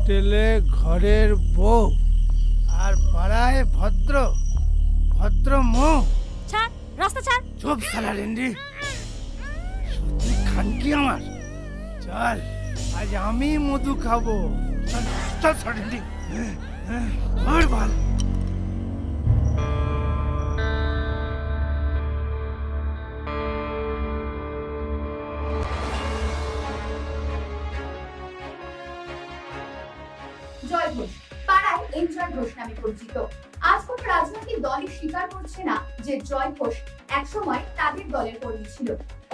হোটেলে ঘরের বউ আর পাড়ায় ভদ্র ভদ্র মৌ। ছাড়, রাস্তা ছাড়। চুপ সালা রেন্ডি, সত্যি খানকি আমার। চল আজ আমি মধু খাবো। চল চল সালা রেন্ডি, আর বল। জয় ঘোষ পাড়ায় এনজয় ঘোষ নামে পরিচিত। আজ কোনো রাজনৈতিক দলই স্বীকার করছে না যে জয় ঘোষ একসময় তাদের দলের কর্মী ছিল,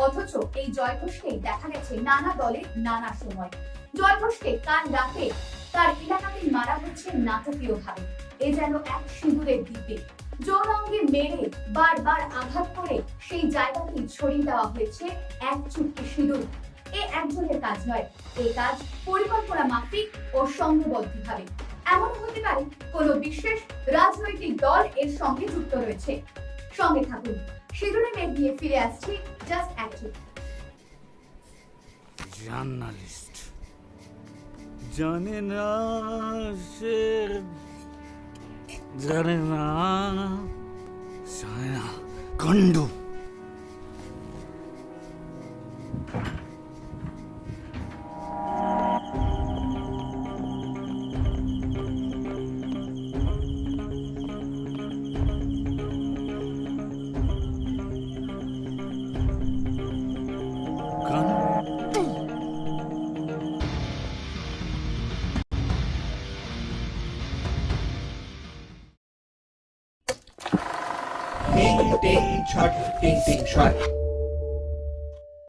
অথচ এই জয় ঘোষকেই দেখা গেছে নানা দলে নানা সময়। জয় ঘোষকে কাল রাতে তার এলাকাতেই মারা হচ্ছে নাটকীয় ভাবে। এ যেন এক সিঁদুরের দ্বীপে যৌন অঙ্গে মেরে বারবার আঘাত করে সেই জায়গাতেই ছড়িয়ে দেওয়া হয়েছে এক চুটকি সিঁদুর। এ একজনের কাজ নয়, এই কাজ পরিকল্পনা মাফিক ও সংঘবদ্ধভাবে। এমন হতে পারে কোন বিশেষ রাজনৈতিক দল এর সঙ্গে যুক্ত রয়েছে। সঙ্গে থাকুন, সিঁদুরে মেঘ দিয়ে ফিরে আসছি জাস্ট অ্যাক্টিভ। জার্নালিস্ট জানে না, সে জানে না, জানে না কন্ডু। টিং টিং ছট টিং টিং ছট